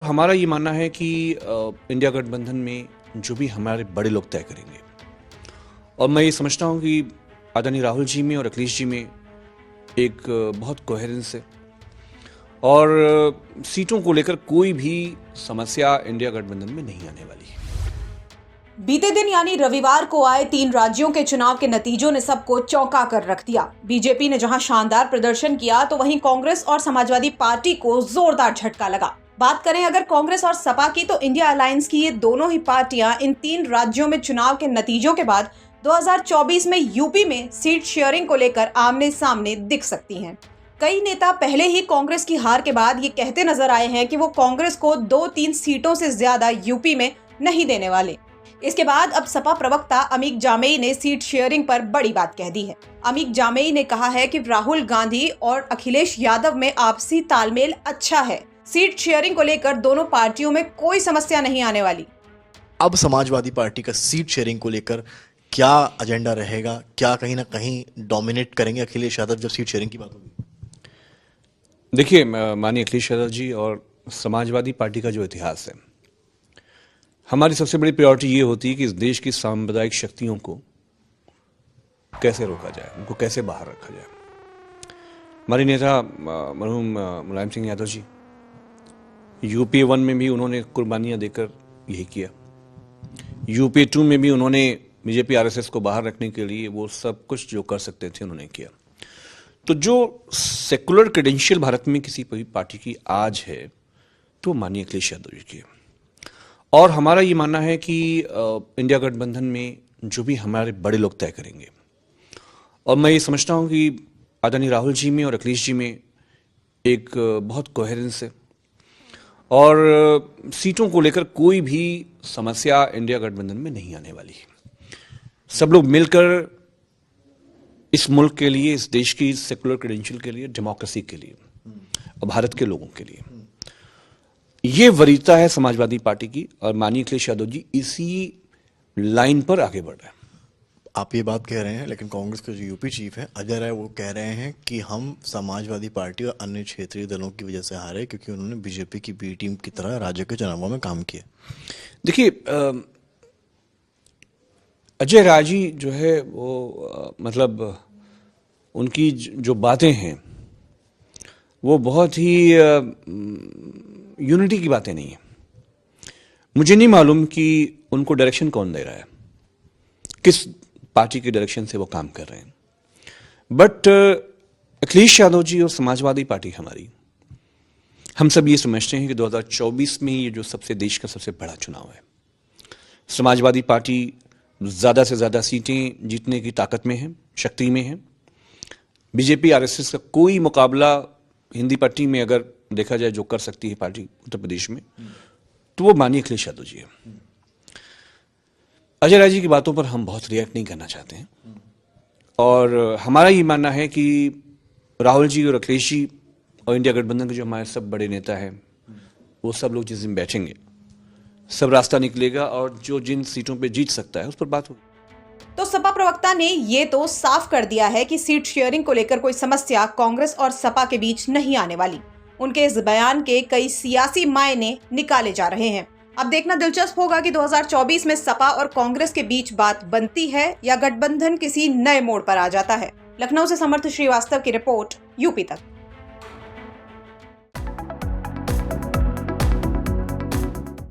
हमारा ये मानना है कि इंडिया गठबंधन में जो भी हमारे बड़े लोग तय करेंगे, और मैं ये समझता हूँ कि आदरणीय राहुल जी में और अखिलेश जी में एक बहुत कोहेरेंस है, और सीटों को लेकर कोई भी समस्या इंडिया गठबंधन में नहीं आने वाली है। बीते दिन यानी रविवार को आए 3 राज्यों के चुनाव के नतीजों ने सबको चौंका कर रख दिया। बीजेपी ने जहां शानदार प्रदर्शन किया तो वहीं कांग्रेस और समाजवादी पार्टी को जोरदार झटका लगा। बात करें अगर कांग्रेस और सपा की, तो इंडिया अलायंस की ये दोनों ही पार्टियां इन 3 राज्यों में चुनाव के नतीजों के बाद 2024 में यूपी में सीट शेयरिंग को लेकर आमने सामने दिख सकती हैं। कई नेता पहले ही कांग्रेस की हार के बाद ये कहते नजर आए हैं कि वो कांग्रेस को 2-3 सीटों से ज्यादा यूपी में नहीं देने वाले। इसके बाद अब सपा प्रवक्ता अमीक जामेई ने सीट शेयरिंग पर बड़ी बात कह दी है। अमीक जामेई ने कहा है कि राहुल गांधी और अखिलेश यादव में आपसी तालमेल अच्छा है। सीट शेयरिंग को लेकर दोनों पार्टियों में कोई समस्या नहीं आने वाली। अब समाजवादी पार्टी का सीट शेयरिंग को लेकर क्या एजेंडा रहेगा? क्या कहीं ना कहीं डोमिनेट करेंगे अखिलेश यादव जब सीट शेयरिंग की बात होगी? देखिए, माननीय अखिलेश यादव जी और समाजवादी पार्टी का जो इतिहास है, हमारी सबसे बड़ी प्रायोरिटी ये होती है कि इस देश की सांप्रदायिक शक्तियों को कैसे रोका जाए, उनको कैसे बाहर रखा जाए। हमारे नेता मरहूम मुलायम सिंह यादव जी यूपीए 1 में भी उन्होंने कुर्बानियां देकर यही किया। यूपीए 2 में भी उन्होंने बीजेपी आरएसएस को बाहर रखने के लिए वो सब कुछ जो कर सकते थे उन्होंने किया। तो जो सेकुलर क्रेडेंशियल भारत में किसी भी पार्टी की आज है तो माननीय अखिलेश यादव जी की है। और हमारा ये मानना है कि इंडिया गठबंधन में जो भी हमारे बड़े लोग तय करेंगे, और मैं ये समझता हूँ कि आदरणीय राहुल जी में और अखिलेश जी में एक बहुत कोहेरेंस है, और सीटों को लेकर कोई भी समस्या इंडिया गठबंधन में नहीं आने वाली है। सब लोग मिलकर इस मुल्क के लिए, इस देश की सेकुलर क्रेडेंशियल के लिए, डेमोक्रेसी के लिए और भारत के लोगों के लिए, ये वरीयता है समाजवादी पार्टी की, और माननीय अखिलेश यादव जी इसी लाइन पर आगे बढ़ रहे हैं। आप ये बात कह रहे हैं, लेकिन कांग्रेस के जो यूपी चीफ है अजय राय, वो कह रहे हैं कि हम समाजवादी पार्टी और अन्य क्षेत्रीय दलों की वजह से हारे क्योंकि उन्होंने बीजेपी की बी टीम की तरह राज्य के चुनावों में काम किया। देखिए, अजय राय जी जो है वो मतलब उनकी जो बातें हैं वो बहुत ही यूनिटी की बातें नहीं है। मुझे नहीं मालूम कि उनको डायरेक्शन कौन दे रहा है, किस पार्टी के डायरेक्शन से वो काम कर रहे हैं। बट अखिलेश यादव जी और समाजवादी पार्टी हमारी, हम सब ये समझते हैं कि 2024 में ये जो सबसे देश का सबसे बड़ा चुनाव है, समाजवादी पार्टी ज्यादा से ज्यादा सीटें जीतने की ताकत में है, शक्ति में है। बीजेपी आरएसएस का कोई मुकाबला हिंदी पट्टी में अगर देखा जाए जो कर सकती है पार्टी उत्तर प्रदेश में, तो वो माननीय अखिलेश यादव जी है। अजय राय जी की बातों पर हम बहुत रिएक्ट नहीं करना चाहते हैं, और हमारा ये मानना है कि राहुल जी और अखिलेश जी और इंडिया गठबंधन के जो हमारे सब बड़े नेता हैं, वो सब लोग जिस दिन बैठेंगे सब रास्ता निकलेगा, और जो जिन सीटों पे जीत सकता है उस पर बात होगी। तो सपा प्रवक्ता ने ये तो साफ कर दिया है कि सीट शेयरिंग को लेकर कोई समस्या कांग्रेस और सपा के बीच नहीं आने वाली। उनके इस बयान के कई सियासी मायने निकाले जा रहे हैं। अब देखना दिलचस्प होगा कि 2024 में सपा और कांग्रेस के बीच बात बनती है या गठबंधन किसी नए मोड़ पर आ जाता है। लखनऊ से समर्थ श्रीवास्तव की रिपोर्ट, यूपी तक।